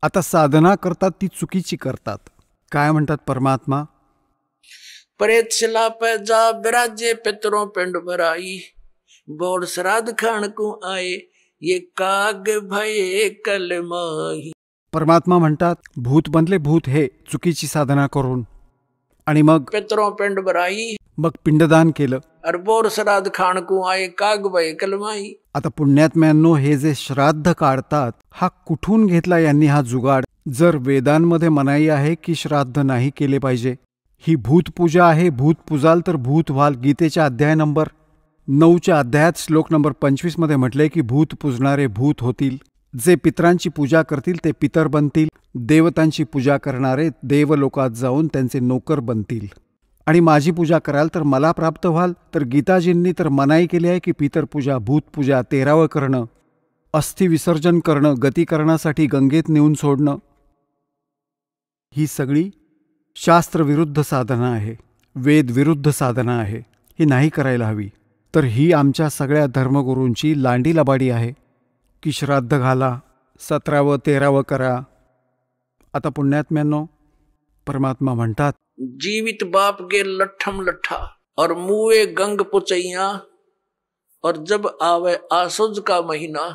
आता साधना करतात ती चुकीची करतात. काय म्हणतात परमात्मा? प्रेत शिला पे जा विराजे पितरों पिंड भराई, बोर श्राद्ध खान को आए ये काग भये कलमाही. परमात्मा म्हणतात भूत बनले भूत हे चुकीची साधना करून, आणि मग पितरों पिंड भराई, मग पिंडदान केलं. और बोर श्राद्ध खान को आए काग भये कलमाही. आता पुण्यात्म्यांनो, हे जे श्राद्ध काढतात हा कुठून घेतला यांनी हा जुगाड? जर वेदांमध्ये मनाई आहे की श्राद्ध नाही केले पाहिजे, ही भूतपूजा आहे. भूत पुजाल तर भूत व्हाल. गीतेच्या अध्याय नंबर 9च्या अध्यायात श्लोक नंबर 25 मध्ये म्हटलंय की भूत पूजणारे भूत होतील. जे पितरांची पूजा करतील ते पितर बनतील. देवतांची पूजा करणारे देवलोकात जाऊन त्यांचे नोकर बनतील. आणि माझी पूजा कराल तर मला प्राप्त व्हाल. तर गीताजींनी तर मनाई केली आहे की पितरपूजा, भूतपूजा, तेरावं करणं, अस्थि विसर्जन करणं, गतीकरणासाठी गंगेत नेऊन सोडणं, ही सगळी शास्त्रविरुद्ध साधना आहे, वेदविरुद्ध साधना आहे. ही नाही करायला हवी. तर ही आमच्या सगळ्या धर्मगुरूंची लांडी लबाडी आहे की श्राद्ध घाला, 17वं 13वं करा. आता पुण्यात्म्यांनो, परमात्मा म्हणतात जीवित बाप के लठम लठा और मुए गंग पुचैया, और जब आवे आसुज का महीना,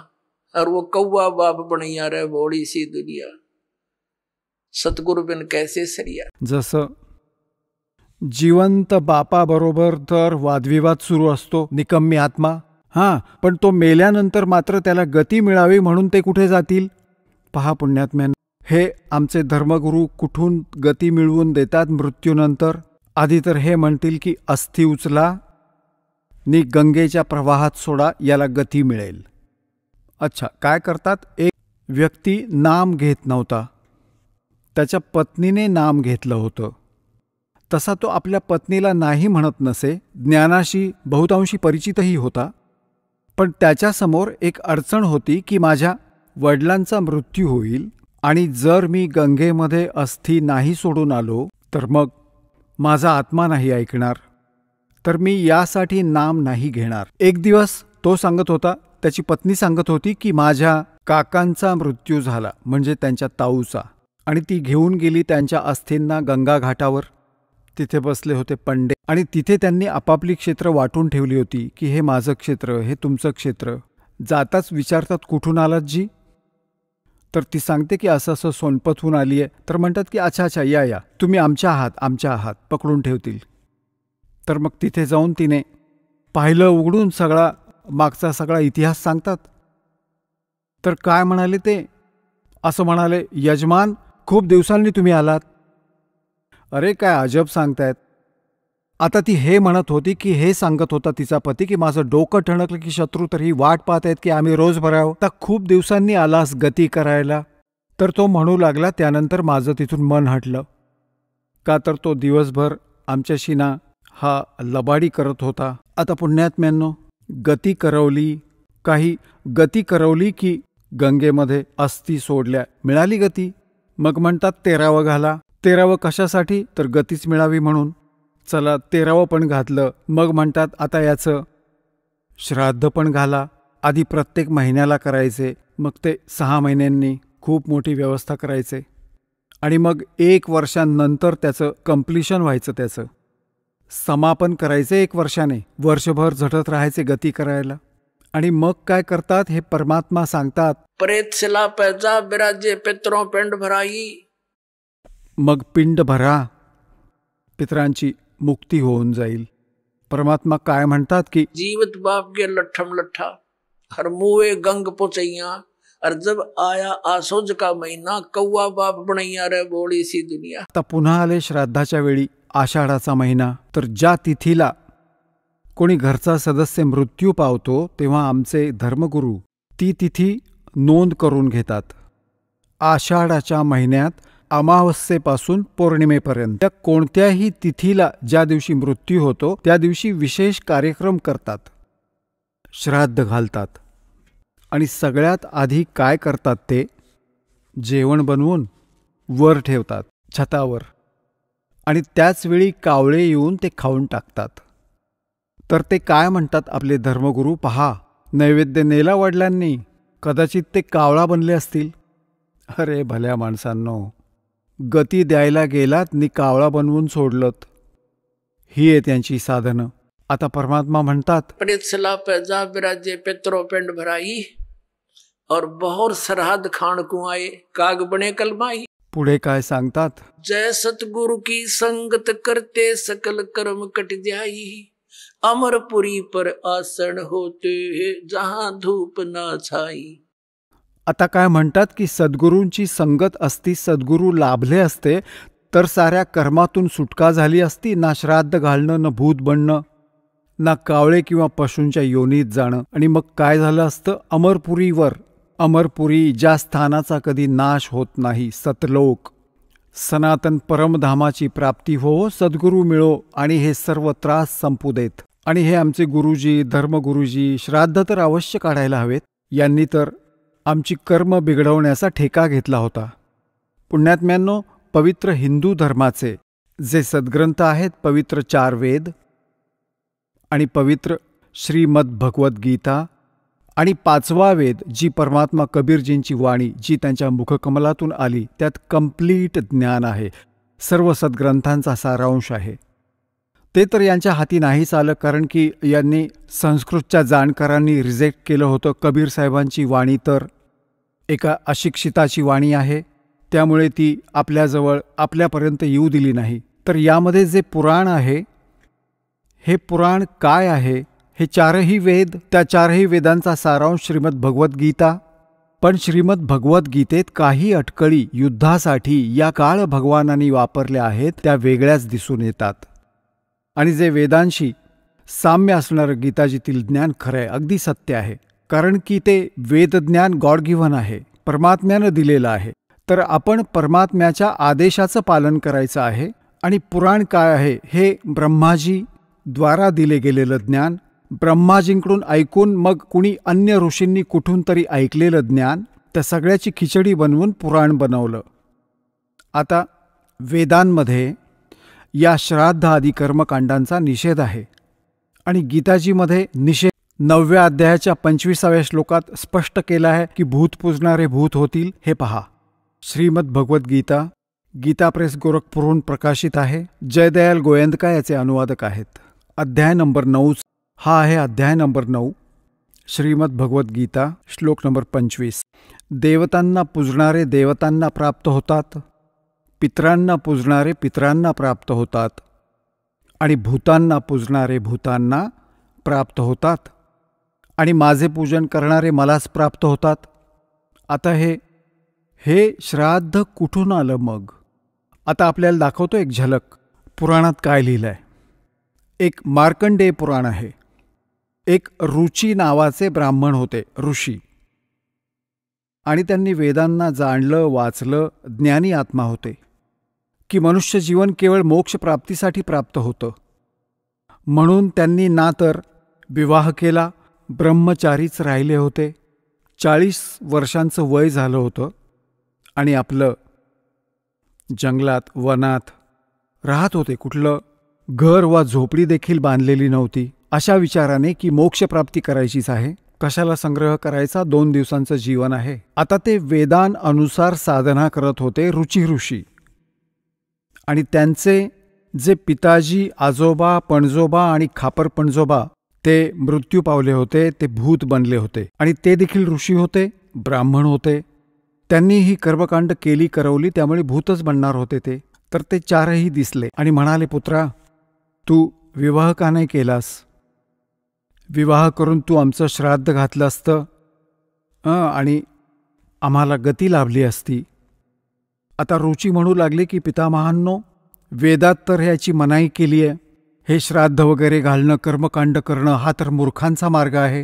और वो कौवा बाप बनैया रे बोड़ी सी दुनिया. सतगुरु बिन कैसे सरिया. जसं जिवंत बापाबरोबर तर वादविवाद सुरू असतो, निकम्मी आत्मा. हां, पण तो मेल्यानंतर मात्र त्याला गती मिळावी म्हणून ते कुठे जातील? पहा पुण्यात्म्यांनो, हे आमचे धर्मगुरू कुठून गती मिळवून देतात मृत्यूनंतर? आधी तर हे म्हणतील की अस्थि उचला नि गंगेच्या प्रवाहात सोडा, याला गती मिळेल. अच्छा, काय करतात? एक व्यक्ती नाम घेत नव्हता, त्याच्या पत्नीने नाम घेतलं होतं. तसा तो आपल्या पत्नीला नाही म्हणत नसे, ज्ञानाशी बहुतांशी परिचितही होता. पण त्याच्यासमोर एक अडचण होती की माझ्या वडिलांचा मृत्यू होईल आणि जर मी गंगेमध्ये अस्थि नाही सोडून आलो तर मग माझा आत्मा नाही ऐकणार, तर मी यासाठी नाम नाही घेणार. एक दिवस तो सांगत होता, त्याची पत्नी सांगत होती की माझ्या काकांचा मृत्यू झाला, म्हणजे त्यांच्या ताऊचा, आणि ती घेऊन गेली त्यांच्या अस्थींना गंगा घाटावर. तिथे बसले होते पंडे, आणि तिथे त्यांनी आपापली क्षेत्र वाटून ठेवली होती की हे माझं क्षेत्र, हे तुमचं क्षेत्र. जाताच विचारतात, कुठून आलात जी? तर ती सांगते की असं असं सोनपतहून आली आहे. तर म्हणतात की अच्छा अच्छा, या या, तुम्ही आमच्या आहात, पकडून ठेवतील. तर मग तिथे जाऊन तिने पाहिलं उघडून, सगळा मागचा सगळा इतिहास सांगतात. तर काय म्हणाले ते? असं म्हणाले, यजमान खूप दिवसांनी तुम्ही आलात. अरे काय अजब सांगतायत. आता ती हे म्हणत होती की हे सांगत होता तिचा पती की माझं डोकं ठणकलं की शत्रू तर ही वाट पाहत आहेत की आम्ही रोज भरावं. आता खूप दिवसांनी आलास गती करायला. तर तो म्हणू लागला, त्यानंतर माझं तिथून मन हटलं. का तर तो दिवसभर आमच्याशी ना हा लबाडी करत होता. आता पुण्यात्म्यांनो, गती करवली की गंगेमध्ये अस्थि सोडल्या, मिळाली गती. मग म्हणतात 13वं घाला. 13वं कशासाठी? तर गतीच मिळावी म्हणून. चला 13वं पण घातलं. मग म्हणतात आता याचं श्राद्ध पण घाला. आधी प्रत्येक महिन्याला करायचे, मग ते 6 महिन्यांनी खूप मोठी व्यवस्था करायचे, आणि मग 1 वर्षांनंतर त्याचं कंप्लिशन व्हायचं, त्याचं समापन करायचे 1 वर्षाने. वर्षभर झटत राहायचे गती करायला. आणि मग काय करतात हे परमात्मा सांगतात, प्रेत शिला पे जा विराजे पितरों पिंड भराई. मग पिंड भरा, पितरांची मुक्ती होऊन जाईल. परमात्मा काय म्हणतात की जीवित बाप के लठम लठा हर मुए गंग पुचैया, और जब आया आसोज का महीना, कौवा बाप बनैया रे बोड़ी सी दुनिया. आता पुन्हा आले श्राद्धाच्या वेळी आषाढाचा महिना. तर ज्या तिथीला कोणी घरचा सदस्य मृत्यू पावतो तेव्हा आमचे धर्मगुरू ती तिथी नोंद करून घेतात. आषाढाच्या महिन्यात अमावस्येपासून पौर्णिमेपर्यंत कोणत्याही तिथीला ज्या दिवशी मृत्यू होतो त्या दिवशी विशेष कार्यक्रम करतात, श्राद्ध घालतात. आणि सगळ्यात आधी काय करतात ते जेवण बनवून वर ठेवतात छतावर, आणि त्याचवेळी कावळे येऊन ते खाऊन टाकतात. तर ते काय म्हणतात आपले धर्मगुरू, पहा नैवेद्य नेला वडिलांनी, कदाचित ते कावळा बनले असतील अरे भल्या माणसांनो, गती द्यायला गेलात नि कावळा बनवून सोडलत. ही आहे त्यांची साधनं. आता परमात्मा म्हणतात, प्रेतसला पे जा विराजे पितरो पिंड भराई और बहुत श्राद्ध खाण को आए काग बने कलमाई. पुढे काय सांगतात? जय सतगुरु की संगत करते सकल कर्म कट जाई. अमरपुरी पर आसन होते जहां धूप ना छाई. आता काय म्हणतात की सद्गुरूंची संगत असती, सद्गुरू लाभले असते तर साऱ्या कर्मातून सुटका झाली असती. ना श्राद्ध घालणं, न भूत बनणं, ना कावळे किंवा पशूंच्या योनीत जाणं. आणि मग काय झालं असतं? अमरपुरीवर, अमरपुरी ज्या स्थानाचा कधी नाश होत नाही, सतलोक, सनातन परमधामाची प्राप्ती हो, सद्गुरू मिळो आणि हे सर्व त्रास संपू देत. आणि हे आमचे गुरुजी, धर्मगुरुजी श्राद्ध तर अवश्य काढायला हवेत. यांनी तर आमची कर्म बिघडवण्याचा ठेका घेतला होता. पुण्यात्म्यांनो, पवित्र हिंदू धर्माचे जे सद्ग्रंथ आहेत, पवित्र 4 वेद आणि पवित्र श्रीमद भगवद्गीता आणि 5वा वेद, जी परमात्मा कबीरजींची वाणी, जी त्यांच्या मुखकमलातून आली, त्यात कंप्लीट ज्ञान आहे. सर्व सद्ग्रंथांचा सारांश आहे. ते तर यांच्या हाती नाहीच आलं, कारण की यांनी संस्कृतच्या जाणकारांनी रिजेक्ट केलं होतं. कबीर साहेबांची वाणी तर एका अशिक्षिताची वाणी आहे, त्यामुळे ती आपल्याजवळ, आपल्यापर्यंत येऊ दिली नाही. तर यामध्ये जे पुराण आहे, हे पुराण काय आहे? हे 4ही वेद, त्या 4ही वेदांचा सारांश श्रीमद भगवद्गीता. पण श्रीमद भगवद्गीतेत काही अटकळी युद्धासाठी या काळ भगवानांनी वापरल्या आहेत, त्या वेगळ्याच दिसून येतात. आणि जे वेदांशी साम्य असणारं गीताजीतील ज्ञान खरं आहे, अगदी सत्य आहे. कारण की ते वेदज्ञान गॉड गिव्हन आहे, परमात्म्यानं दिलेलं आहे. तर आपण परमात्म्याच्या आदेशाचं पालन करायचं आहे. आणि पुराण काय आहे? हे ब्रह्माजी द्वारा दिले गेलेलं ज्ञान, ब्रह्माजींकडून ऐकून मग कुणी अन्य ऋषींनी कुठून तरी ऐकलेलं ज्ञान, त्या सगळ्याची खिचडी बनवून पुराण बनवलं. आता वेदांमध्ये या श्राद्ध आदी कर्मकांडांचा निषेध आहे. आणि गीताजीमध्ये निषेध 9व्या अध्यायाच्या 25व्या श्लोकात स्पष्ट केला आहे की भूत पूजणारे भूत होतील. हे पहा, श्रीमद भगवद्गीता, गीता प्रेस गोरखपूरहून प्रकाशित आहे. जयदयाल गोयंदका याचे अनुवादक आहेत. अध्याय नंबर 9 हा आहे, अध्याय नंबर 9, श्रीमद भगवद्गीता, श्लोक नंबर 25. देवतांना पूजणारे देवतांना प्राप्त होतात, पितरांना पूजणारे पितरांना प्राप्त होतात, आणि भूतांना पूजणारे भूतांना प्राप्त होतात, आणि माझे पूजन करणारे मलाच प्राप्त होतात. आता हे श्राद्ध कुठून आलं मग? आता आपल्याला दाखवतो एक झलक. पुराणात काय लिहिलं आहे? एक मार्कंडेय पुराण आहे. एक रुची नावाचे ब्राह्मण होते, ऋषी, आणि त्यांनी वेदांना जाणलं, वाचलं, ज्ञानी आत्मा होते की मनुष्य जीवन केवळ मोक्षप्राप्तीसाठी प्राप्त होतं. म्हणून त्यांनी ना तर विवाह केला, ब्रह्मचारीच राहिले होते. 40 वर्षांचं वय झालं होतं आणि आपलं जंगलात, वनात राहत होते. कुठलं घर वा झोपडी देखील बांधलेली नव्हती. अशा विचाराने की मोक्षप्राप्ती करायचीच आहे, कशाला संग्रह करायचा, 2 दिवसांचं जीवन आहे. आता ते वेदांनुसार साधना करत होते, रुची ऋषी. आणि त्यांचे जे पिताजी, आजोबा, पणजोबा आणि खापर पणजोबा ते मृत्यू पावले होते, ते भूत बनले होते. आणि ते देखील ऋषी होते, ब्राह्मण होते. त्यांनी ही कर्मकांड केली, करवली, त्यामुळे भूतच बनणार होते ते. तर ते 4ही दिसले आणि म्हणाले, पुत्रा, तू विवाह का नाही केलास? विवाह करून तू आमचं श्राद्ध घातलं असतं आणि आम्हाला गती लाभली असती. आता रुची म्हणू लागले की पितामहांनो, वेदात तर ह्याची मनाई केली आहे. हे श्राद्ध वगैरे घालणं, कर्मकांड करणं हा तर मूर्खांचा मार्ग आहे.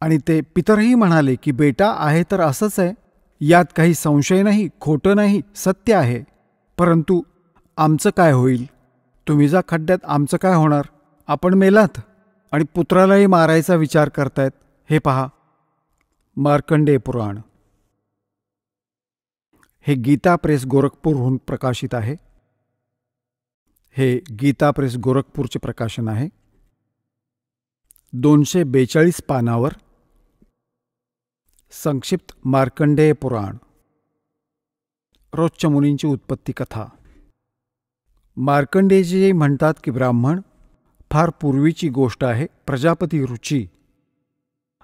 आणि ते पितरही म्हणाले की बेटा, आहे तर असंच आहे, यात काही संशय नाही, खोटं नाही, सत्य आहे. परंतु आमचं काय होईल? तुम्ही जा खड्ड्यात, आमचं काय होणार? आपण मेलात आणि पुत्रालाही मारायचा विचार करतायत. हे पहा, मार्कंडेय पुराण. हे गीता प्रेस गोरखपूरहून प्रकाशित आहे. हे गीता प्रेस गोरखपूरचे प्रकाशन आहे. 242 पानावर संक्षिप्त मार्कंडेय पुराण. रोजच्या मुनींची उत्पत्ती कथा. मार्कंडेयजी म्हणतात की ब्राह्मण फार पूर्वीची गोष्ट आहे. प्रजापती ऋषी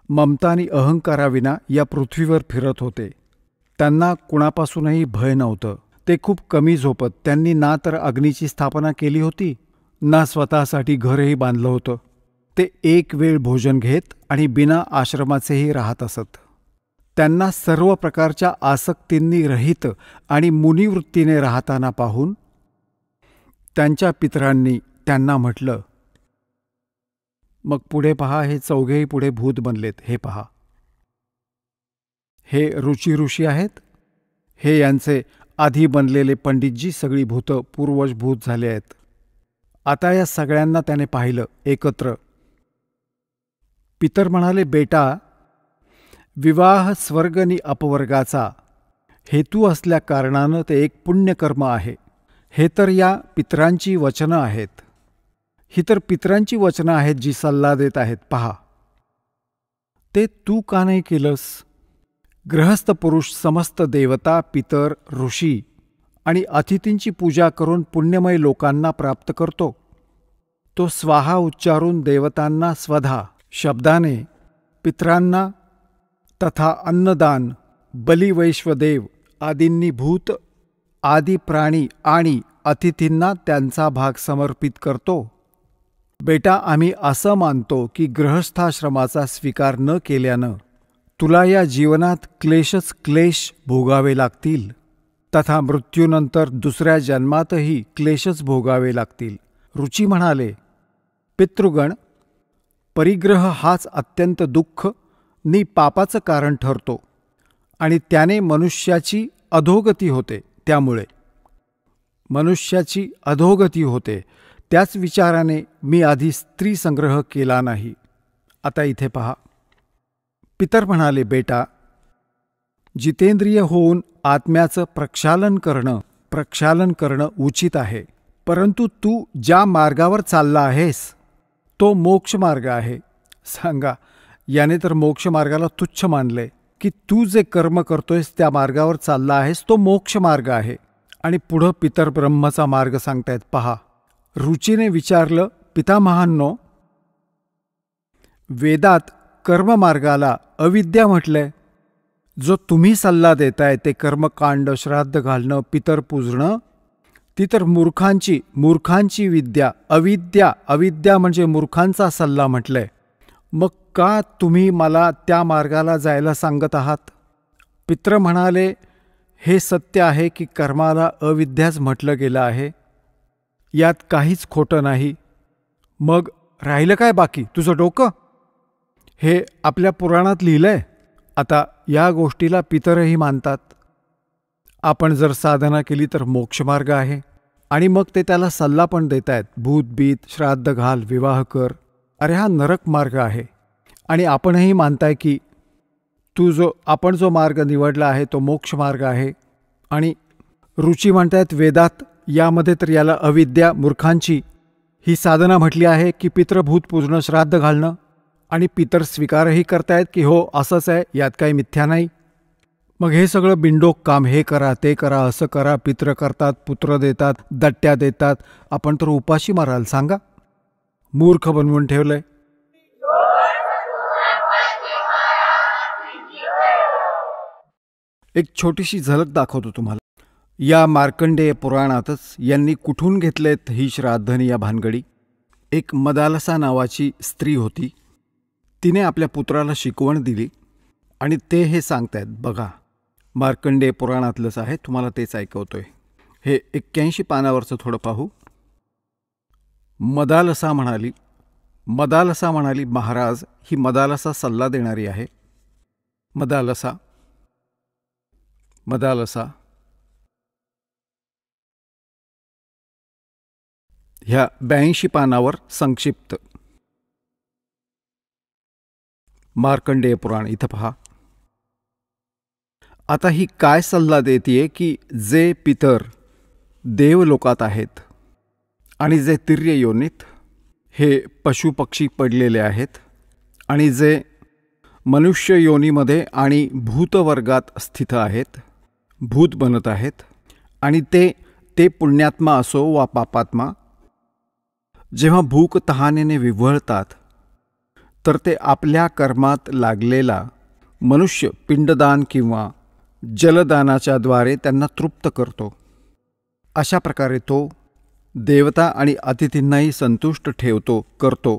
ममता आणि अहंकाराविना या पृथ्वीवर फिरत होते. त्यांना कुणापासूनही भय नव्हतं. ते खूप कमी झोपत. त्यांनी ना तर अग्नीची स्थापना केली होती, ना स्वतःसाठी घरही बांधलं होतं. ते एक वेळ भोजन घेत आणि बिना आश्रमाचेही राहत असत. त्यांना सर्व प्रकारच्या आसक्तींनी रहित आणि मुनिवृत्तीने राहताना पाहून त्यांच्या पितरांनी त्यांना म्हटलं, मग पुढे पहा, हे चौघेही पुढे भूत बनलेत. हे पहा, हे ऋषी आहेत. हे यांचे आधी बनलेले पंडितजी सगळी भूतं पूर्वज भूत झाले आहेत. आता या सगळ्यांना त्याने पाहिलं एकत्र. पितर म्हणाले, बेटा, विवाह स्वर्ग आणि अपवर्गाचा हेतू असल्या कारणानं ते एक पुण्यकर्म आहे. हे तर या पितरांची वचनं आहेत. ही तर पितरांची वचनं आहेत जी सल्ला देत आहेत. पहा, ते तू का नाही केलंस? गृहस्थ पुरुष समस्त देवता, पितर, ऋषी आणि अतिथींची पूजा करून पुण्यमय लोकांना प्राप्त करतो. तो स्वाहा उच्चारून देवतांना स्वधा शब्दाने, पितरांना तथा अन्नदान, बलिवैश्वदेव आदींनी भूत आदी प्राणी आणि अतिथींना त्यांचा भाग समर्पित करतो. बेटा, आम्ही असं मानतो की गृहस्थाश्रमाचा स्वीकार न केल्यानं तुला या जीवनात क्लेशच क्लेश भोगावे लागतील, तथा मृत्यूनंतर दुसऱ्या जन्मातही क्लेशच भोगावे लागतील. ऋषी म्हणाले, पितृगण, परिग्रह हाच अत्यंत दुःख नि पापाचं कारण ठरतो आणि त्याने मनुष्याची अधोगती होते. त्यामुळे मनुष्याची अधोगती होते. त्याच विचाराने मी आधी स्त्री संग्रह केला नाही. आता इथे पहा. पितर म्हणाले, बेटा, जितेंद्रिय होऊन आत्म्याचं प्रक्षालन करणं उचित आहे. परंतु तू ज्या मार्गावर चालला आहेस तो मोक्षमार्ग आहे. सांगा, याने तर मोक्षमार्गाला तुच्छ मानले की तू जे कर्म करतोयस त्या मार्गावर चालला आहेस तो मोक्षमार्ग आहे. आणि पुढं पितर ब्रह्मचा मार्ग सांगतायत. पहा, ऋषीने विचारलं, पितामहांनो, वेदात कर्ममार्गाला अविद्या म्हटलंय. जो तुम्ही सल्ला देताय ते कर्मकांड, श्राद्ध घालणं, पितर पूजणं, ती तर मूर्खांची विद्या, अविद्या म्हणजे मूर्खांचा सल्ला म्हटलंय. मग का तुम्ही मला त्या मार्गाला जायला सांगत आहात? पित्र म्हणाले, हे सत्य आहे की कर्माला अविद्याच म्हटलं गेलं आहे. यात काहीच खोटं नाही. मग राहिलं काय बाकी? तुझं डोकं? हे आपल्या पुराणात लिहिलंय. आता या गोष्टीला पितरही मानतात. आपण जर साधना केली तर मोक्षमार्ग आहे. आणि मग ते त्याला सल्ला पण देत आहेत, भूतबीत, श्राद्ध घाल, विवाह कर. अरे हा नरक मार्ग आहे. आणि आपणही मानताय की आपण जो मार्ग निवडला आहे तो मोक्षमार्ग आहे. आणि ऋषी म्हणतायत वेदात यामध्ये तर याला अविद्या, मूर्खांची ही साधना म्हटली आहे की पितृभूत पूजणं, श्राद्ध घालणं. आणि पितर स्वीकारही करतायत की हो असंच आहे, यात काही मिथ्या नाही. मग हे सगळं बिंडोक काम, हे करा, ते करा, असं करा. पित्र करतात, पुत्र देतात, दट्ट्या देतात. आपण तर उपाशी माराल. सांगा, मूर्ख बनवून ठेवलंय. एक छोटीशी झलक दाखवतो तुम्हाला. या मार्कंडेय पुराणातच यांनी कुठून घेतलेत ही श्राद्धनी या भानगडी. एक मदालसा नावाची स्त्री होती. तिने आपल्या पुत्राला शिकवण दिली आणि ते हे सांगतायत. बघा, मार्कंडेय पुराणातलंच आहे, तुम्हाला तेच ऐकवतोय. हे 81 पानावरचं थोडं पाहू. मदालसा म्हणाली, महाराज, ही मदालसा सल्ला देणारी आहे. मदालसा ह्या 82 पानावर संक्षिप्त मार्कंडेय पुराण. इथं पहा. आता ही काय सल्ला देतीये की जे पितर देवलोकात आहेत आणि जे तिर्य योनीत हे पशुपक्षी पडलेले आहेत आणि जे मनुष्य योनीमध्ये आणि भूतवर्गात स्थित आहेत, भूत बनत आहेत, आणि ते पुण्यात्मा असो वा पापात्मा, जेव्हा भूक तहानेने विव्हळतात तर ते आपल्या कर्मात लागलेला मनुष्य पिंडदान किंवा जलदानाच्या द्वारे त्यांना तृप्त करतो. अशा प्रकारे तो देवता आणि अतिथींनाही संतुष्ट करतो.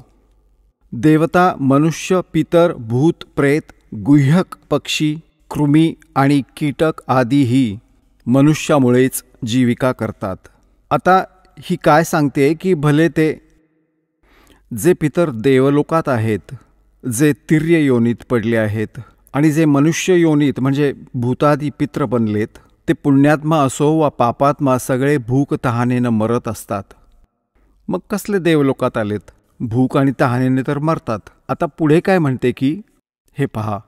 देवता, मनुष्य, पितर, भूत, प्रेत, गुह्यक, पक्षी, कृमी आणि कीटक आदीही मनुष्यामुळेच जीविका करतात. आता ही काय सांगते की भले ते जे पितर देवलोकात आहेत, जे तिर्य योनीत पडले आहेत आणि जे मनुष्य योनीत म्हणजे भूतादी पित्र बनलेत, ते पुण्यात्मा असो वा पापात्मा सगळे भूक तहानेनं मरत असतात. मग कसले देवलोकात आलेत? भूक आणि तहानेने तर मरतात. आता पुढे काय म्हणते की हे पहा,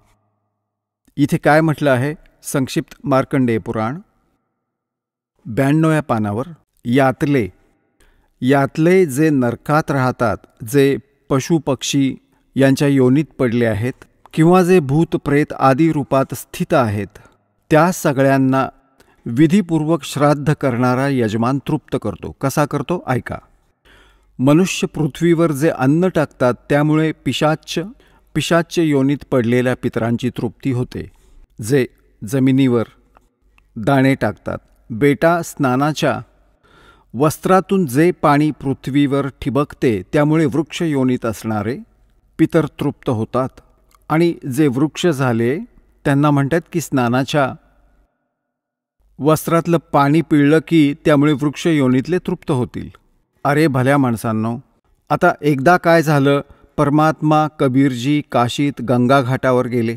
इथे काय म्हटलं आहे संक्षिप्त मार्कंडेय पुराण 92व्या पानावर, यातले जे नरकात राहतात, जे पशुपक्षी यांच्या योनीत पडले आहेत किंवा जे भूत प्रेत आदी रूपात स्थित आहेत, त्या सगळ्यांना विधीपूर्वक श्राद्ध करणारा यजमान तृप्त करतो. कसा करतो ऐका. मनुष्य पृथ्वीवर जे अन्न टाकतात त्यामुळे पिशाच्य योनीत पडलेल्या पितरांची तृप्ती होते. जे जमिनीवर दाणे टाकतात, बेटा स्नानाच्या वस्त्रातून जे पाणी पृथ्वीवर ठिबकते त्यामुळे वृक्ष योनीत असणारे पितर तृप्त होतात. आणि जे वृक्ष झाले त्यांना म्हणतात की स्नानाच्या वस्त्रातलं पाणी पिळलं की त्यामुळे वृक्ष योनीतले तृप्त होतील. अरे भल्या माणसांनो, आता एकदा काय झालं, परमात्मा कबीरजी काशीत गंगा घाटावर गेले.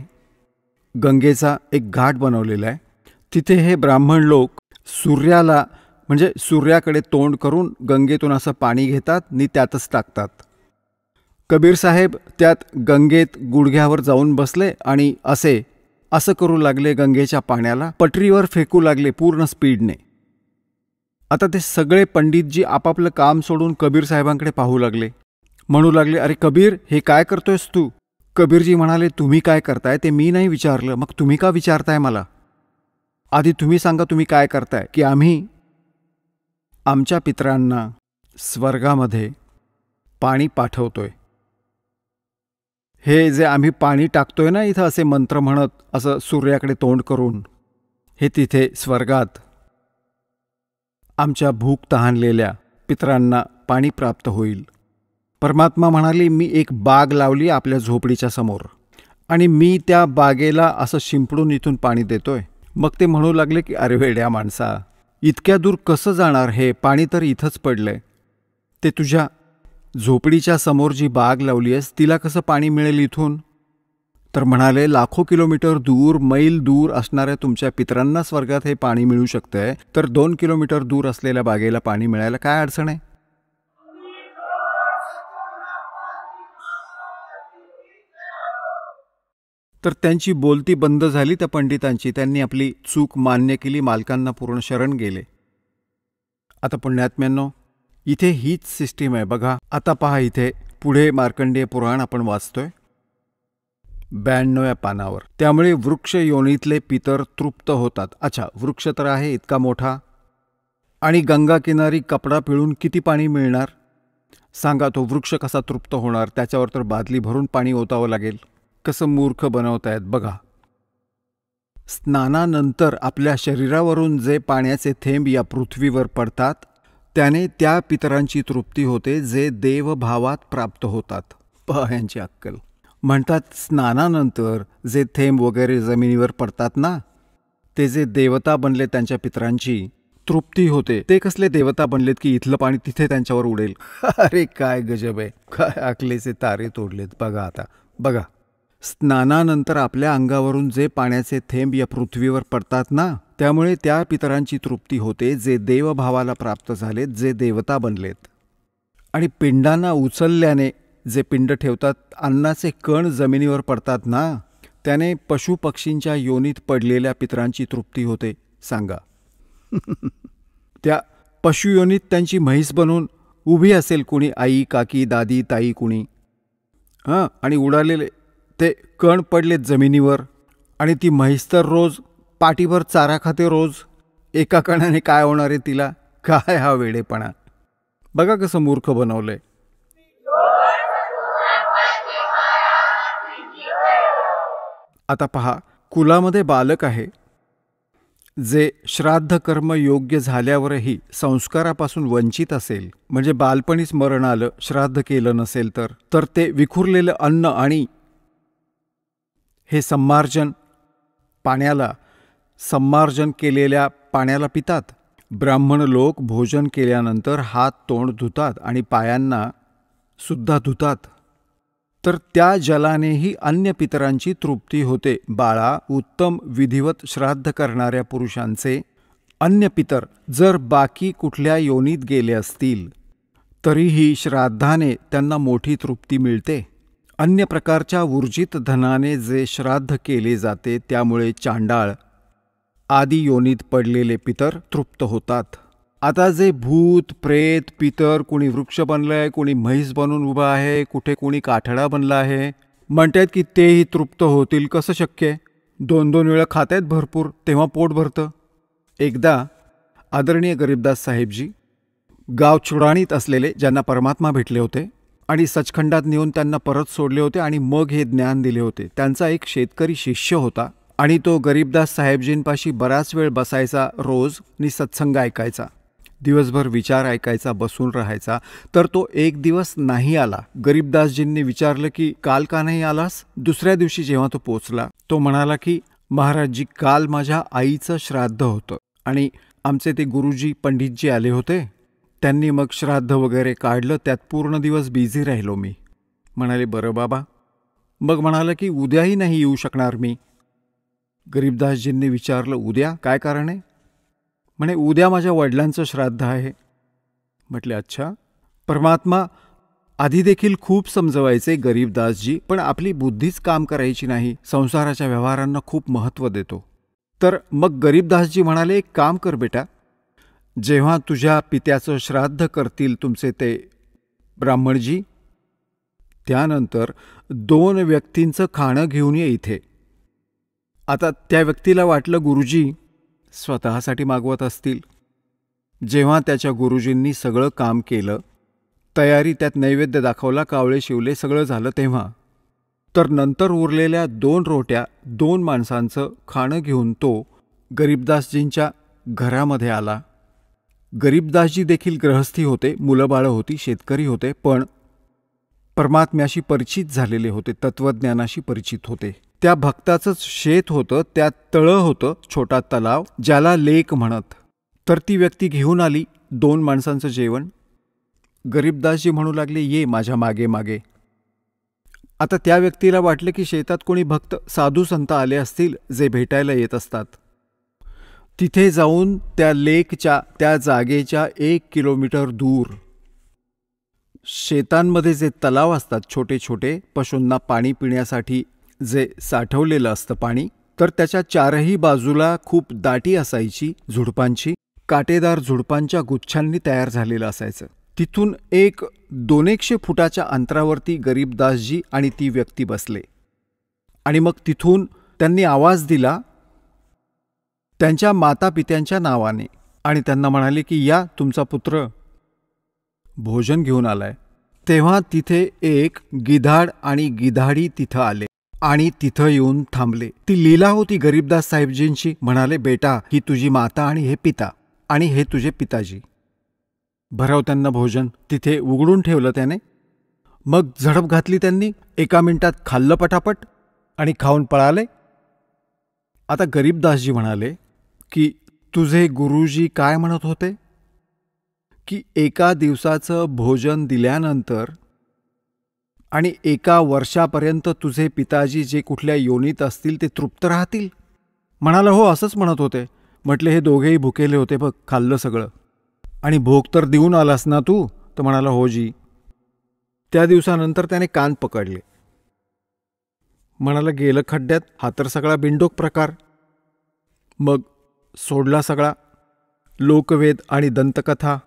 गंगेचा एक घाट बनवलेला आहे. तिथे हे ब्राह्मण लोक सूर्याला म्हणजे सूर्याकडे तोंड करून गंगेतून असं पाणी घेतात आणि त्यातच टाकतात. कबीर साहेब त्यात गंगेत गुडघ्यावर जाऊन बसले आणि असं करू लागले, गंगेच्या पाण्याला पटरीवर फेकू लागले पूर्ण स्पीडने. आता ते सगळे पंडितजी आपापलं काम सोडून कबीर साहेबांकडे पाहू लागले. म्हणू लागले, अरे कबीर, हे काय करतोयस तू? कबीरजी म्हणाले, तुम्ही काय करताय ते मी नाही विचारलं, मग तुम्ही का विचारताय मला? आधी तुम्ही सांगा तुम्ही काय करताय. की आम्ही आमच्या पितरांना स्वर्गामध्ये पाणी पाठवतोय. हे जे आम्ही पाणी टाकतोय ना इथं असे मंत्र म्हणत असं सूर्याकडे तोंड करून, हे तिथे स्वर्गात आमच्या भूक तहानलेल्या पितरांना पाणी प्राप्त होईल. परमात्मा म्हणाली, मी एक बाग लावली आपल्या झोपडीच्या समोर आणि मी त्या बागेला असं शिंपडून इथून पाणी देतोय. मग ते म्हणू लागले की अरे वेड्या माणसा, इतक्या दूर कसं जाणार? हे पाणी तर इथंच पडलंय. ते तुझ्या झोपडीच्या समोर जी बाग लावली आहेस तिला कसं पाणी मिळेल इथून? तर म्हणाले, लाखो किलोमीटर दूर, मैल दूर असणाऱ्या तुमच्या पितरांना स्वर्गात हे पाणी मिळू शकतंय, तर 2 किलोमीटर दूर असलेल्या बागेला पाणी मिळायला काय अडचण आहे? तर त्यांची बोलती बंद झाली त्या पंडितांची. त्यांनी आपली चूक मान्य केली, मालकांना पूर्ण शरण गेले. आता पुण्यात्म्यांनो, इथे हीच सिस्टीम आहे बघा. आता पहा, इथे पुढे मार्कंडेय पुराण आपण वाचतोय 92व्या पानावर. त्यामुळे वृक्ष योनीतले पितर तृप्त होतात. अच्छा, वृक्ष तर आहे इतका मोठा, आणि गंगा किनारी कपडा पिळून किती पाणी मिळणार सांगा? तो वृक्ष कसा तृप्त होणार? त्याच्यावर तर बादली भरून पाणी ओतावं लागेल. कसं मूर्ख बनवतायत बघा. स्नानानंतर आपल्या शरीरावरून जे पाण्याचे थेंब या पृथ्वीवर पडतात त्याने त्या पितरांची तृप्ती होते जे देवभावात प्राप्त होतात. पहा यांची अक्कल. म्हणतात स्नानानंतर जे थेंब वगैरे जमिनीवर पडतात ना, ते जे देवता बनले त्यांच्या पितरांची तृप्ती होते. ते कसले देवता बनलेत की इथलं पाणी तिथे त्यांच्यावर उडेल? अरे काय गजब आहे, काय अकलेचे तारे तोडलेत. बघा आता बघा, स्नानानंतर आपल्या अंगावरून जे पाण्याचे थेंब या पृथ्वीवर पडतात ना, त्यामुळे त्या पितरांची तृप्ती होते जे देवभावाला प्राप्त झालेत, जे देवता बनलेत. आणि पिंडांना उचलल्याने जे पिंड ठेवतात, अन्नाचे कण जमिनीवर पडतात ना, त्याने पशुपक्षींच्या योनीत पडलेल्या पितरांची तृप्ती होते. सांगा त्या पशुयोनीत त्यांची म्हैस बनून उभी असेल कुणी, आई, काकी, दादी, ताई कुणी, आणि उडालेले ते कण पडलेत जमिनीवर, आणि ती म्हैस तर रोज पाठीवर चारा खाते रोज. एका कणाने काय होणार आहे तिला? काय हा वेडेपणा! बघा कसं मूर्ख बनवलंय. आता पहा, कुलामध्ये बालक आहे जे श्राद्ध कर्म योग्य झाल्यावरही संस्कारापासून वंचित असेल, म्हणजे बालपणीच मरण आलं, श्राद्ध केलं नसेल तर ते विखुरलेलं अन्न आणि हे सम्मार्जन केलेल्या पाण्याला पितात. ब्राह्मण लोक भोजन केल्यानंतर हात तोंड धुतात आणि पायांना सुद्धा धुतात. तर त्या जलानेही अन्य पितरांची तृप्ती होते. बाळा, उत्तम विधिवत श्राद्ध करणाऱ्या पुरुषांचे अन्य पितर जर बाकी कुठल्या योनीत गेले असतील तरीही श्राद्धाने त्यांना मोठी तृप्ती मिळते. अन्य प्रकारच्या ऊर्जित धनाने जे श्राद्ध केले जाते त्यामुळे चांडाळ आदी योनीत पडलेले पितर तृप्त होतात. आता जे भूत प्रेत पितर, कुणी वृक्ष बनलंय, कुणी म्हैस बनून उभा आहे, कुठे कुणी काठडा बनला आहे, म्हणतात की तेही तृप्त होतील. कसं शक्य आहे? 2-2 वेळा खात आहेत भरपूर, तेव्हा पोट भरतं. एकदा आदरणीय गरीबदास साहेबजी गाव चुडाणीत असलेले ज्यांना परमात्मा भेटले होते आणि सचखंडात नेऊन त्यांना परत सोडले होते आणि मग हे ज्ञान दिले होते. त्यांचा एक शेतकरी शिष्य होता आणि तो गरीबदास साहेबजींपाशी बराच वेळ बसायचा रोज आणि सत्संग ऐकायचा. दिवसभर विचार ऐकायचा, बसून राहायचा. तर तो एक दिवस नाही आला. गरीबदासजींनी विचारलं की काल का नाही आलास? दुसऱ्या दिवशी जेव्हा तो पोचला तो म्हणाला की महाराजजी, काल माझ्या आईचं श्राद्ध होतं आणि आमचे ते गुरुजी पंडितजी आले होते, त्यांनी मग श्राद्ध वगैरे काढलं, त्यात पूर्ण दिवस बिझी राहिलो मी. म्हणाले बरं बाबा. मग म्हणाला की उद्याही नाही येऊ शकणार मी. गरीबदासजींनी विचारलं उद्या काय कारण आहे? म्हणे उद्या माझ्या वडिलांचं श्राद्ध आहे. म्हटले अच्छा. परमात्मा आधी देखील खूप समजवायचे गरीबदासजी, पण आपली बुद्धीच काम करायची नाही, संसाराच्या व्यवहारांना खूप महत्त्व देतो. तर मग गरीबदासजी म्हणाले एक काम कर बेटा, जेव्हा तुझ्या पित्याचं श्राद्ध करतील तुमचे ते ब्राह्मणजी, त्यानंतर 2 व्यक्तींचं खाणं घेऊन ये इथे. आता त्या व्यक्तीला वाटलं गुरुजी स्वतःसाठी मागवत असतील. जेव्हा त्याच्या गुरुजींनी सगळं काम केलं, तयारी, त्यात नैवेद्य दाखवला, कावळे शिवले, सगळं झालं, तेव्हा तर नंतर उरलेल्या 2 रोट्या 2 माणसांचं खाणं घेऊन तो गरीबदासजींच्या घरामध्ये आला. गरीबदासजी देखील गृहस्थी होते, मुलंबाळं होती, शेतकरी होते, पण परमात्म्याशी परिचित झालेले होते, तत्वज्ञानाशी परिचित होते. त्या भक्ताचंच शेत होतं, त्यात तळं होतं, छोटा तलाव, ज्याला लेक म्हणत. तर ती व्यक्ती घेऊन आली 2 माणसांचं जेवण. गरीबदासजी म्हणू लागले ये माझ्या मागे मागे. आता त्या व्यक्तीला वाटलं की शेतात कोणी भक्त साधू संत आले असतील जे भेटायला येत असतात. तिथे जाऊन त्या लेकच्या त्या जागेच्या 1 किलोमीटर दूर शेतांमध्ये जे तलाव असतात छोटे छोटे, पशूंना पाणी पिण्यासाठी जे साठवलेलं असतं पाणी, तर त्याच्या 4ही बाजूला खूप दाटी असायची झुडपांची, काटेदार झुडपांच्या गुच्छांनी तयार झालेलं असायचं. तिथून 100-200 फुटाच्या अंतरावरती गरीबदासजी आणि ती व्यक्ती बसले आणि मग तिथून त्यांनी आवाज दिला त्यांच्या मातापित्यांच्या नावाने आणि त्यांना म्हणाले की या तुमचा पुत्र भोजन घेऊन आलाय. तेव्हा तिथे एक गिधाड आणि गिधाडी तिथं आले आणि तिथं येऊन थांबले. ती लीला होती गरीबदास साहेबजींची. म्हणाले बेटा, ही तुझी माता आणि हे पिता आणि हे तुझे पिताजी. भरव त्यांना भोजन. तिथे उघडून ठेवलं त्याने. मग झडप घातली त्यांनी. 1 मिनिटात खाल्लं पटापट आणि खाऊन पळाले. आता गरीबदासजी म्हणाले की तुझे गुरुजी काय म्हणत होते की 1 दिवसाचं भोजन दिल्यानंतर आणि 1 वर्षापर्यंत तुझे पिताजी जे कुठल्या योनीत असतील ते तृप्त राहतील. म्हणाला हो असंच म्हणत होते. म्हटले हे दोघेही भुकेले होते बघ, खाल्लं सगळं आणि भोग तर देऊन आलास ना तू? तर म्हणाला हो जी. त्या दिवसानंतर त्याने कान पकडले. म्हणाला गेलं खड्ड्यात, हा तर सगळा बिंडोक प्रकार. मग सोडला सगळा लोकवेद आणि दंतकथा.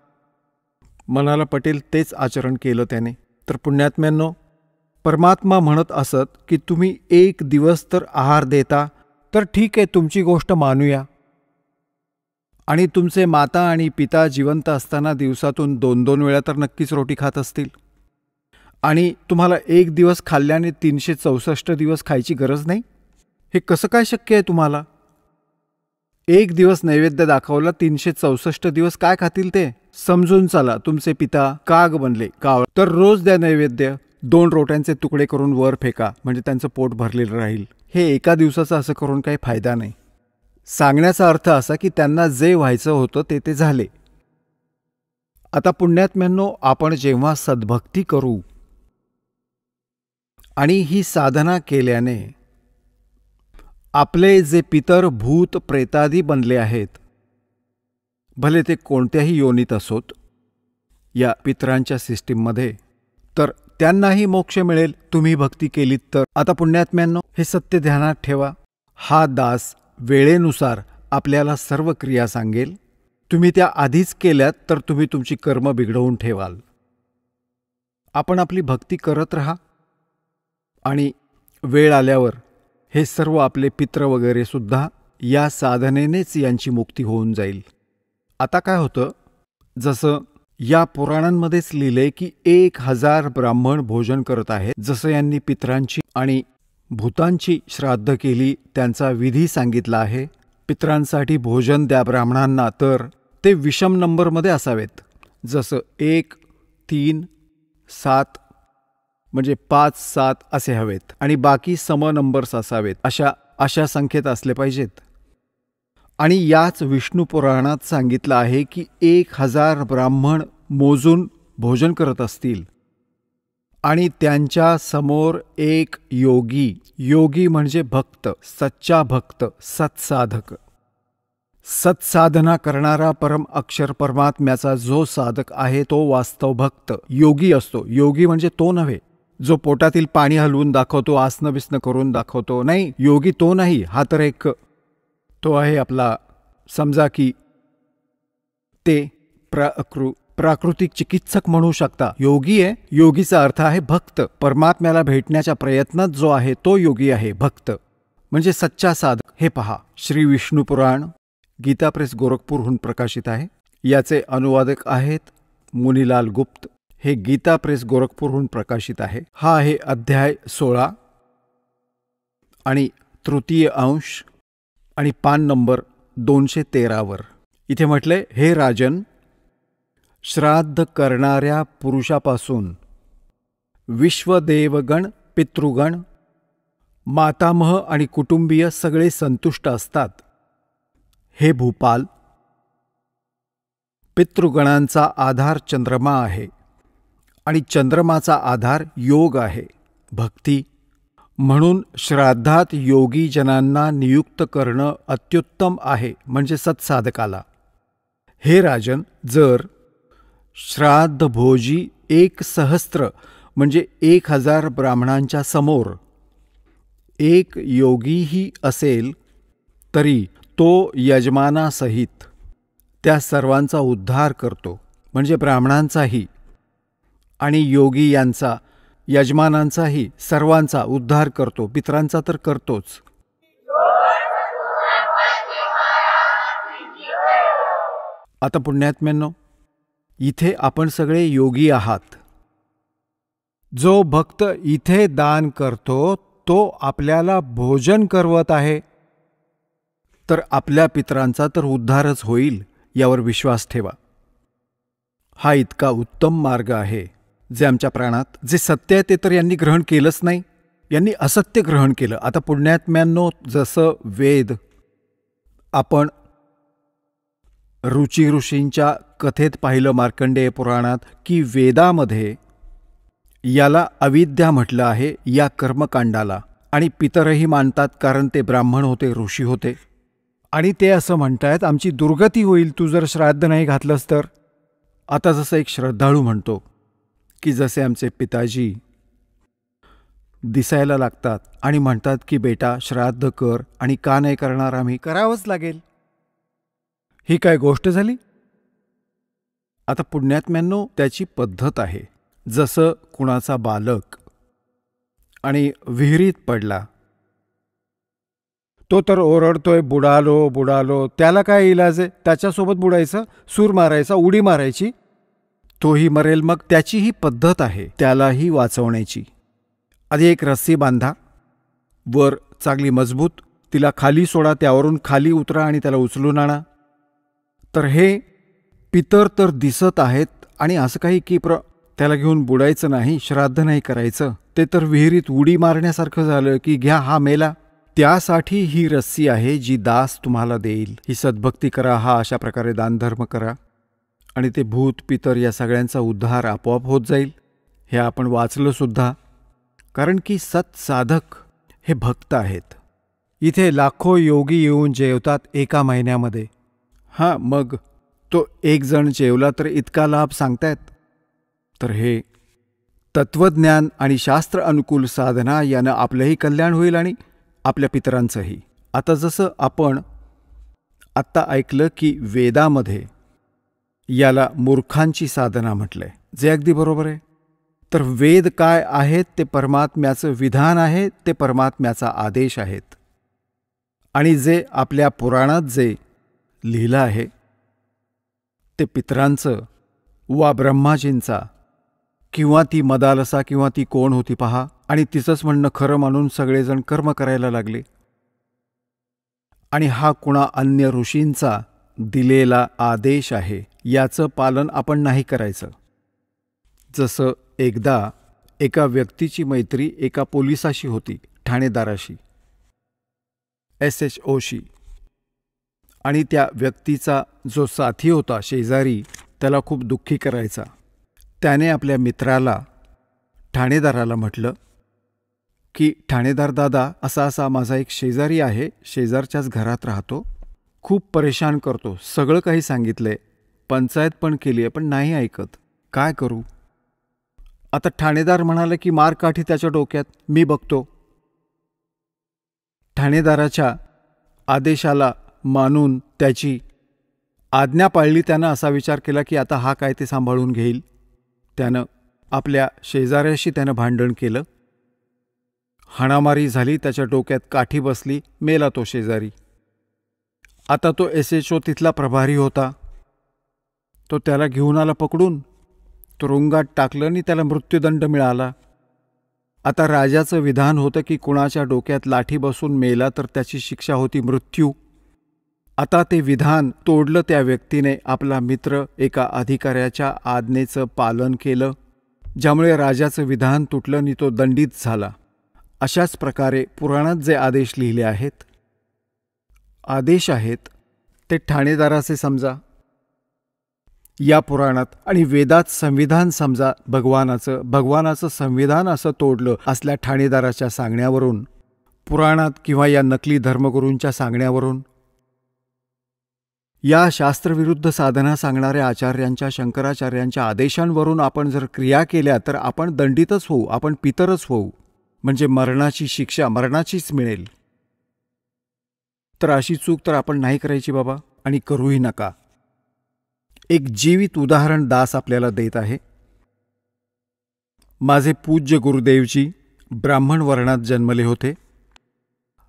म्हणाला पटेल तेच आचरण केलं त्याने. तर पुण्यात्म्यांनो, परमात्मा म्हणत असत की तुम्ही 1 दिवस तर आहार देता तर ठीक आहे, तुमची गोष्ट मानूया. आणि तुमचे माता आणि पिता जिवंत असताना दिवसातून 2-2 वेळा तर नक्कीच रोटी खात असतील. आणि तुम्हाला एक दिवस खाल्ल्याने 364 दिवस खायची गरज नाही. हे कसं काय शक्य आहे तुम्हाला? एक दिवस नैवेद्य दाखवला, 364 दिवस काय खातील ते? समजून चला, तुमचे पिता काग बनले, कावळ, तर रोज द्या नैवेद्य. 2 रोट्यांचे तुकडे करून वर फेका, म्हणजे त्यांचं पोट भरलेलं राहील. हे एका दिवसाचं असं करून काही फायदा नाही. सांगण्याचा अर्थ असा की त्यांना जे व्हायचं होतं ते झाले. आता पुण्यात्म्यांनो, आपण जेव्हा सद्भक्ती करू आणि ही साधना केल्याने आपले जे पितर भूत प्रेतादी बनले आहेत, भले ते कोणत्याही योनीत असोत या पितरांच्या सिस्टीममध्ये, तर त्यांनाही मोक्ष मिळेल तुम्ही भक्ती केलीत तर. आता पुण्यात्म्यांनो, हे सत्य ध्यानात ठेवा. हा दास वेळेनुसार आपल्याला सर्व क्रिया सांगेल. तुम्ही त्या आधीच केल्यात तर तुम्ही तुमची कर्म बिघडवून ठेवाल. आपण आपली भक्ती करत राहा आणि वेळ आल्यावर हे सर्व आपले पित्र वगैरे सुद्धा या साधनेनेच यांची मुक्ती होऊन जाईल. आता काय होतं, जसं या पुराणांमध्येच लिहिले की 1000 ब्राह्मण भोजन करत आहेत. जसं यांनी पितरांची आणि भूतांची श्राद्ध केली, त्यांचा विधी सांगितला आहे. पितरांसाठी भोजन द्या ब्राह्मणांना, तर ते विषम नंबरमध्ये असावेत. जसं 1, 3, 7 म्हणजे 5, 7 असे हवेत आणि बाकी सम नंबर्स असावेत. अशा संख्येत असले पाहिजेत. आणि याच विष्णू पुराणात सांगितलं आहे की 1000 ब्राह्मण मोजून भोजन करत असतील आणि त्यांच्या समोर एक योगी म्हणजे भक्त, सच्चा भक्त, सत्साधक, सत्साधना करणारा परम अक्षर परमात्म्याचा जो साधक आहे तो वास्तव भक्त योगी असतो. योगी म्हणजे तो नव्हे जो पोटातील पाणी हलवून दाखवतो, आसनं बिसनं करून दाखवतो. नाही, योगी तो नाही. हा तर एक तो आहे आपला, समजा की ते प्राकृतिक चिकित्सक म्हणू शकता. योगी आहे. योगीचा अर्थ आहे भक्त. परमात्म्याला भेटण्याच्या प्रयत्नात जो आहे तो योगी आहे, भक्त म्हणजे सच्चा साधक. हे पहा, श्री विष्णू पुराण गीता प्रेस गोरखपूरहून प्रकाशित आहे. याचे अनुवादक आहेत मुनीलाल गुप्त. हे गीता प्रेस गोरखपूरहून प्रकाशित आहे. हा आहे अध्याय 16 आणि तृतीय अंश आणि पान नंबर 213 वर. इथे म्हटलंय, हे राजन, श्राद्ध करणाऱ्या पुरुषापासून विश्वदेवगण, पितृगण, मातामह आणि कुटुंबीय सगळे संतुष्ट असतात. हे भूपाल, पितृगणांचा आधार चंद्रमा आहे आणि चंद्रमाचा आधार योग आहे, भक्ती. म्हणून श्राद्धात योगी जनांना नियुक्त करणं अत्युत्तम आहे, म्हणजे सत्साधकाला. हे राजन, जर श्राद्ध भोजी 1,000 म्हणजे 1000 ब्राह्मणांच्या समोर एक योगीही असेल तरी तो यजमानासहित त्या सर्वांचा उद्धार करतो, म्हणजे ब्राह्मणांचाही आणि योगी यांचा, यजमानांचाही, सर्वांचा उद्धार करतो. पितरांचा तर करतोच. आता पुण्यात्म्यांनो, इथे आपण सगळे योगी आहात. जो भक्त इथे दान करतो तो आपल्याला भोजन करवत आहे, तर आपल्या पितरांचा तर उद्धारच होईल, यावर विश्वास ठेवा. हा इतका उत्तम मार्ग आहे जे आमच्या प्राणात, जे सत्य आहे ते तर यांनी ग्रहण केलंच नाही, यांनी असत्य ग्रहण केलं. आता पुण्यात्म्यांनो, जसं वेद आपण रुची ऋषींच्या कथेत पाहिलं मार्कंडेय पुराणात की वेदामध्ये याला अविद्या म्हटलं आहे, या कर्मकांडाला. आणि पितरही मानतात, कारण ते ब्राह्मण होते, ऋषी होते. आणि ते असं म्हणतायत, आमची दुर्गती होईल तू जर श्राद्ध नाही घातलंस तर. आता जसं एक श्रद्धाळू म्हणतो की जसे आमचे पिताजी दिसायला लागतात आणि म्हणतात की बेटा श्राद्ध कर, आणि का नाही करणार आम्ही, करावंच लागेल. ही काय गोष्ट झाली? आता पुण्यात्म्यांनो, त्याची पद्धत आहे. जसं कुणाचा बालक आणि विहिरीत पडला तो तर ओरडतोय बुडालो बुडालो, त्याला काय इलाज आहे? त्याच्यासोबत बुडायचं, सूर मारायचा, उडी मारायची. तोही मरेल, मग त्याचीही पद्धत आहे त्यालाही वाचवण्याची. आधी एक रस्सी बांधा, वर चांगली मजबूत, तिला खाली सोडा, त्यावरून खाली उतरा आणि त्याला उचलून आणा. तर हे पितर तर दिसत आहेत, आणि असं काही की त्याला घेऊन बुडायचं नाही, श्राद्ध नाही करायचं, ते तर विहिरीत उडी मारण्यासारखं झालं की घ्या हा मेला. त्यासाठी ही रस्सी आहे जी दास तुम्हाला देईल. ही सद्भक्ती करा, हा अशा प्रकारे दानधर्म करा, आणि ते भूत पितर या सगळ्यांचा उद्धार आपोआप होत जाईल. हे आपण वाचलं सुद्धा, कारण की सत्साधक हे भक्त आहेत. इथे लाखो योगी येऊन जेवतात एका महिन्यामध्ये. हां, मग तो एक जण जेवला तर इतका लाभ सांगतायत. तर हे तत्वज्ञान आणि शास्त्र अनुकूल साधना यानं आपलंही कल्याण होईल आणि आपल्या पितरांचंही. आता जसं आपण आत्ता ऐकलं की वेदामध्ये याला मूर्खांची साधना म्हटलंय, जे अगदी बरोबर आहे. तर वेद काय आहेत? ते परमात्म्याचं विधान आहे, ते परमात्म्याचा आदेश आहेत. आणि जे आपल्या पुराणात जे लिहिलं आहे ते पितरांचं वा ब्रह्माजींचा, किंवा ती मदालसा किंवा ती कोण होती पहा, आणि तिचंच म्हणणं खरं मानून सगळेजण कर्म करायला लागले. आणि हा कुणा अन्य ऋषींचा दिलेला आदेश आहे, याचं पालन आपण नाही करायचं. जसं एकदा एका व्यक्तीची मैत्री एका पोलिसाशी होती, ठाणेदाराशी, SHOशी. आणि त्या व्यक्तीचा जो साथी होता शेजारी, त्याला खूप दुःखी करायचा. त्याने आपल्या मित्राला, ठाणेदाराला म्हटलं की ठाणेदार दादा, असा असा माझा एक शेजारी आहे, शेजारच्याच घरात राहतो, खूप परेशान करतो, सगळं काही सांगितलंय, पंचायत पण केली आहे, पण नाही ऐकत, काय करू? आता ठाणेदार म्हणाला की मारकाठी त्याच्या डोक्यात, मी बघतो. ठाणेदाराच्या आदेशाला मानून त्याची आज्ञा पाळली. त्यानं असा विचार केला की आता हा काय ते सांभाळून घेईल. त्यानं आपल्या शेजाऱ्याशी त्यानं भांडण केलं, हाणामारी झाली, त्याच्या डोक्यात काठी बसली, मेला तो शेजारी. आता तो SHO तिथला प्रभारी होता, तो त्याला घेऊन आला पकडून, तुरुंगात टाकलं आणि त्याला मृत्यूदंड मिळाला. आता राजाचं विधान होतं की कुणाच्या डोक्यात लाठी बसून मेला तर त्याची शिक्षा होती मृत्यू. आता ते विधान तोडलं त्या व्यक्तीने. आपला मित्र एका अधिकाऱ्याच्या आज्ञेचं पालन केलं, ज्यामुळे राजाचं विधान तुटलं आणि तो दंडित झाला. अशाच प्रकारे पुराणात जे आदेश लिहिले आहेत, आदेश आहेत ते ठाणेदाराचे समजा या पुराणात, आणि वेदात संविधान समजा भगवानाचं संविधान असं तोडलं असल्या ठाणेदाराच्या सांगण्यावरून, पुराणात किंवा या नकली धर्मगुरूंच्या सांगण्यावरून. या शास्त्रविरुद्ध साधना सांगणाऱ्या आचार्यांच्या, शंकराचार्यांच्या आदेशांवरून आपण जर क्रिया केल्या तर आपण दंडितच होऊ, आपण पितरच होऊ, म्हणजे मरणाची शिक्षा मरणाचीच मिळेल. तर अशी चूक तर आपण नाही करायची बाबा, आणि करूही नका. एक जीवित उदाहरण दास आपल्याला देत आहे. माझे पूज्य गुरुदेवजी ब्राह्मण वर्णात जन्मले होते.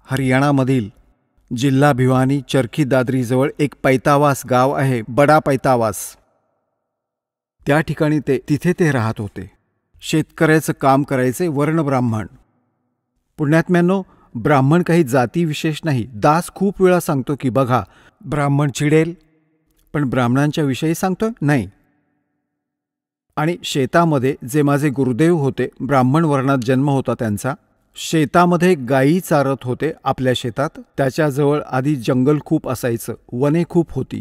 हरियाणामधील जिल्हा भिवानी चरखी दादरीजवळ एक पैतावास गाव आहे, बडा पैतावास. त्या ठिकाणी तिथे ते राहत होते. शेतकऱ्याचं काम करायचे, वर्ण ब्राह्मण. पुण्यात्म्यांनो, ब्राह्मण काही जाती विशेष नाही. दास खूप वेळा सांगतो की बघा, ब्राह्मण चिडेल, पण ब्राह्मणांच्या विषयी सांगतो नाही. आणि शेतामध्ये जे माझे गुरुदेव होते, ब्राह्मण वर्णात जन्म होता त्यांचा, शेतामध्ये गायी चारत होते आपल्या शेतात. त्याच्याजवळ आधी जंगल खूप असायचं, वने खूप होती.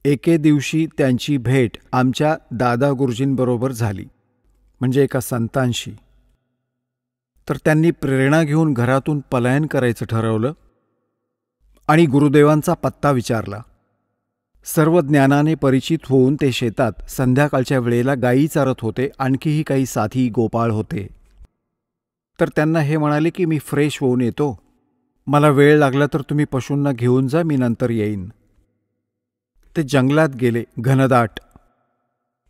एके दिवशी त्यांची भेट आमच्या दादा गुरुजींबरोबर झाली, म्हणजे एका संतांशी. तर त्यांनी प्रेरणा घेऊन घरातून पलायन करायचं ठरवलं आणि गुरुदेवांचा पत्ता विचारला. सर्व ज्ञानाने परिचित होऊन ते शेतात संध्याकाळच्या वेळेला गायी चारत होते. आणखीही काही साथी गोपाळ होते. तर त्यांना हे म्हणाले की मी फ्रेश होऊन येतो, मला वेळ लागला तर तुम्ही पशूंना घेऊन जा, मी नंतर येईन. ते जंगलात गेले, घनदाट.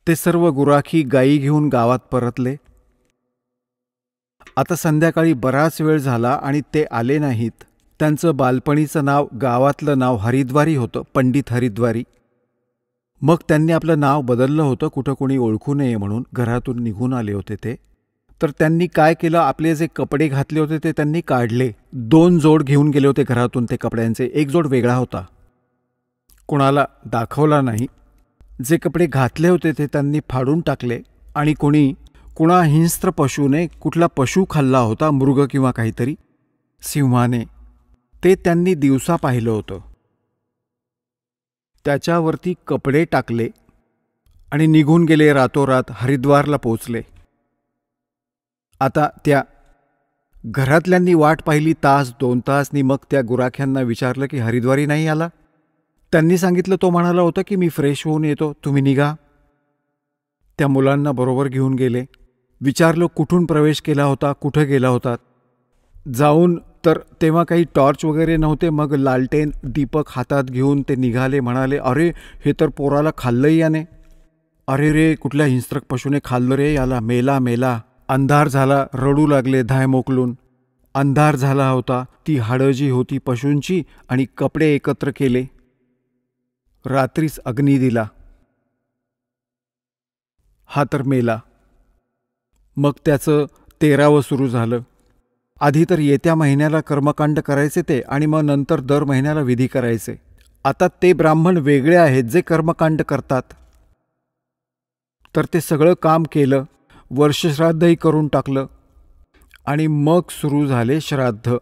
ते सर्व गुराखी गायी घेऊन गावात परतले. आता संध्याकाळी बराच वेळ झाला आणि ते आले नाहीत. त्यांचं बालपणीचं नाव, गावातलं नाव हरिद्वारी होतं, पंडित हरिद्वारी. मग त्यांनी आपलं नाव बदललं होतं, कुठं कोणी ओळखू नये म्हणून. घरातून निघून आले होते ते. तर त्यांनी काय केलं, आपले जे कपडे घातले होते ते त्यांनी काढले. 2 जोड घेऊन गेले होते घरातून ते कपड्यांचे. एक जोड वेगळा होता, कोणाला दाखवला नाही. जे कपडे घातले होते ते त्यांनी फाडून टाकले. आणि कुणा हिंस्त्र पशूने, कुठला पशु खाल्ला होता, मृग किंवा काहीतरी, सिंहाने, ते त्यांनी दिवसा पाहिलं होतं. त्याच्यावरती कपडे टाकले आणि निघून गेले. रातोरात हरिद्वारला पोचले. आता त्या घरातल्यांनी वाट पाहिली 1-2 तास. मग त्या गुराख्यांना विचारलं की हरिद्वारी नाही आला. त्यांनी सांगितलं, तो म्हणाला होता की मी फ्रेश होऊन येतो, तुम्ही निघा. त्या मुलांना बरोबर घेऊन गेले. विचारलं कुठून प्रवेश केला होता, कुठं गेला होता. जाऊन तर तेव्हा काही टॉर्च वगैरे नव्हते. मग लालटेन दीपक हातात घेऊन ते निघाले. म्हणाले, अरे हे तर पोराला खाल्लंही याने. अरे रे, कुठल्या हिंस्रक पशूने खाल्लं रे याला, मेला मेला. अंधार झाला. रडू लागले धाय मोकलून. अंधार झाला होता. ती हाडं जी होती पशूंची आणि कपडे एकत्र केले. रात्रीच अग्नी दिला. हा तर मेला. मग त्याचं 13वं सुरू झालं. आधी तर येत्या महिन्याला कर्मकांड करायचे ते, आणि मग नंतर दर महिन्याला विधी करायचे. आता ते ब्राह्मण वेगळे आहेत जे कर्मकांड करतात. तर ते सगळं काम केलं. वर्षश्राद्धही करून टाकलं. आणि मग सुरू झाले श्राद्ध.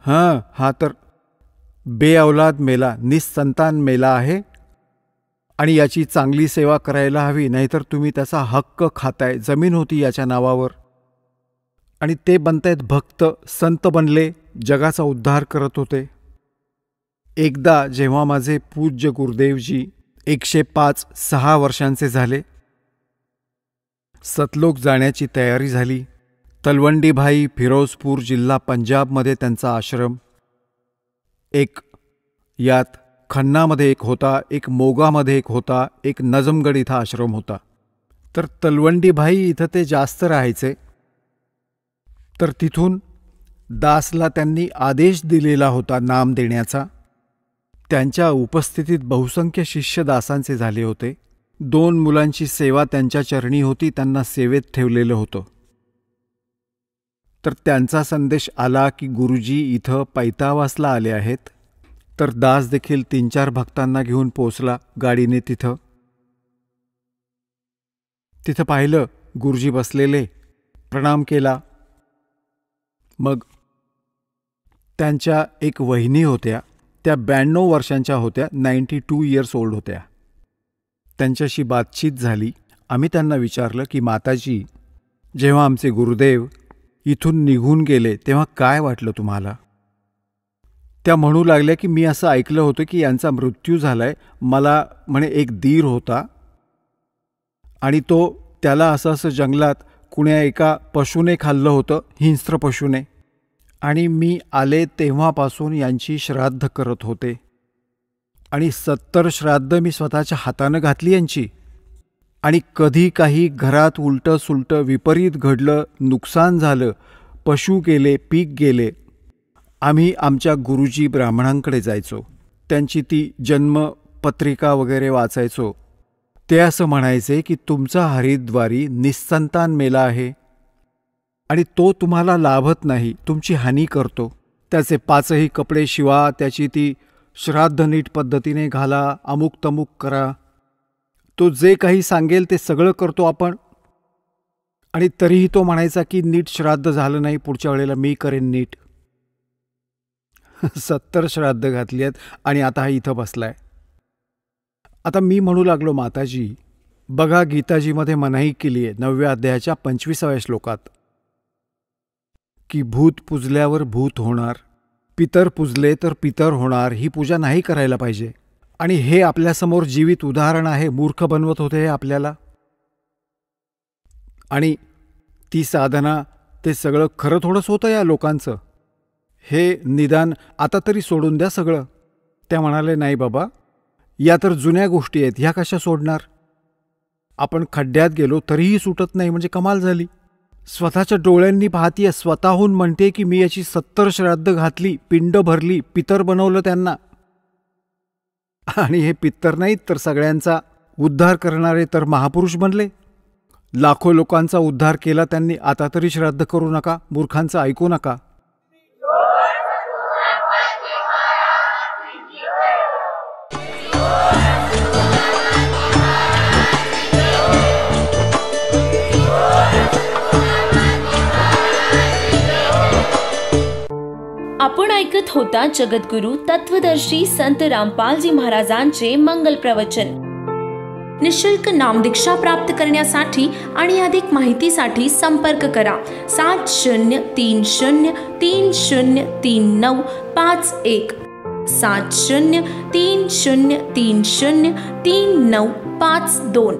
हा तर बेअवलाद मेला, निसंतान मेला आहे. आणि याची चांगली सेवा करायला हवी, नाहीतर तुम्ही त्याचा हक्क खाताय. जमीन होती याच्या नावावर. आणि ते बनतायत भक्त, संत बनले, जगाचा उद्धार करत होते. एकदा जेव्हा माझे पूज्य गुरुदेवजी 105-6 वर्षांचे झाले, सतलोक जाण्याची तयारी झाली. तलवंडीभाई, फिरोजपूर जिल्हा पंजाबमध्ये त्यांचा आश्रम. एक यात खन्नामध्ये एक होता, एक मोगामध्ये एक होता, एक नजमगड इथं आश्रम होता. तर तलवंडीभाई इथं ते जास्त राहायचे. तर तिथून दासला त्यांनी आदेश दिलेला होता नाम देण्याचा. त्यांच्या उपस्थितीत बहुसंख्य शिष्य दासांचे झाले होते. 2 मुलांची सेवा त्यांच्या चरणी होती, त्यांना सेवेत ठेवलेलं होतं. तर त्यांचा संदेश आला की गुरुजी इथं पैतावासला आले आहेत. तर दास देखील 3-4 भक्तांना घेऊन पोचला गाडीने. तिथं पाहिलं गुरुजी बसलेले. प्रणाम केला. मग त्यांच्या एक वहिनी होत्या, त्या 92 वर्षांच्या होत्या, 92 इयर्स ओल्ड होत्या. त्यांच्याशी बातचीत झाली. आम्ही त्यांना विचारलं की माताजी, जेव्हा आमचे गुरुदेव इथून निघून गेले तेव्हा काय वाटलं तुम्हाला? त्या म्हणू लागल्या की मी असं ऐकलं होतं की यांचा मृत्यू झालाय. मला म्हणे एक दीर होता आणि त्याला असं जंगलात कुण्या एका पशूने खाल्लं होतं, हिंस्त्र पशूने. आणि मी आले तेव्हापासून यांची श्राद्ध करत होते. आणि 70 श्राद्ध मी स्वतःच्या हातानं घातली यांची. आणि कधी काही घरात उलटं सुलटं विपरीत घडलं, नुकसान झालं, पशु गेले, पीक गेले, आम्ही आमच्या गुरुजी ब्राह्मणांकडे जायचो. त्यांची ती जन्मपत्रिका वगैरे वाचायचो. ते असं म्हणायचे की तुमचा हरिद्वारी निस्संतान मेला आहे आणि तो तुम्हाला लाभत नाही, तुमची हानी करतो. त्याचे 5ही कपडे शिवा, त्याची ती श्राद्ध नीट पद्धतीने घाला, अमुक तमुक करा. तो जे काही सांगेल ते सगळं करतो आपण. आणि तरीही तो म्हणायचा की नीट श्राद्ध झालं नाही, पुढच्या वेळेला मी करेन नीट. 70 श्राद्ध घातली आहेत आणि आता हा इथं बसलाय. आता मी म्हणू लागलो, माताजी बघा, गीताजीमध्ये मनाई केली आहे 9व्या अध्यायाच्या 25व्या श्लोकात की भूत पुजल्यावर भूत होणार, पितर पुजले तर पितर होणार. ही पूजा नाही करायला पाहिजे. आणि हे आपल्यासमोर जीवित उदाहरण आहे. मूर्ख बनवत होते हे आपल्याला. आणि ती साधना, ते सगळं खरं थोडंच होतं या लोकांचं. हे निदान आता तरी सोडून द्या सगळं. त्या म्हणाले, नाही बाबा, या तर जुन्या गोष्टी आहेत, ह्या कशा सोडणार? आपण खड्ड्यात गेलो तरीही सुटत नाही म्हणजे कमाल झाली. स्वतःच्या डोळ्यांनी पाहतीये, स्वतःहून म्हणते की मी याची 70 श्राद्ध घातली, पिंड भरली, पितर बनवलं त्यांना. आणि हे पितर नाहीत तर सगळ्यांचा उद्धार करणारे तर महापुरुष बनले. लाखो लोकांचा उद्धार केला त्यांनी. आता तरी श्राद्ध करू नका, मूर्खांचं ऐकू नका. आपण ऐकत होता जगद्गुरु तत्वदर्शी संत रामपालजी महाराजांचे मंगल प्रवचन. निशुल्क नामदीक्षा प्राप्त करण्यासाठी आणि अधिक माहितीसाठी संपर्क करा 7030303951 7030303952.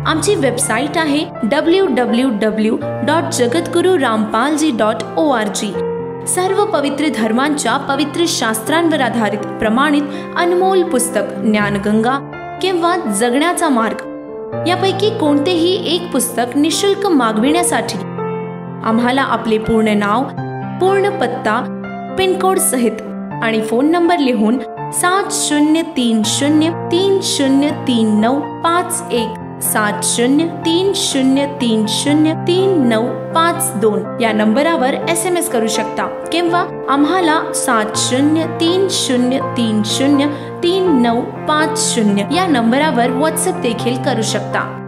आमची वेबसाईट आहे www.jagadgururampalji.org. सर्व पवित्र धर्मांच्या पवित्र शास्त्रांवर आधारित प्रमाणित अनमोल पुस्तक ज्ञानगंगा किंवा जगण्याचा मार्ग यापैकी कोणतेही एक पुस्तक निशुल्क मागविण्यासाठी आम्हाला आपले पूर्ण नाव, पूर्ण पत्ता, पिनकोड सहित आणि फोन नंबर लिहून 7030303951 7030303952 या नंबरावर SMS करू शकता किंवा आम्हाला 7030303950 या नंबरावर WhatsApp देखील करू शकता.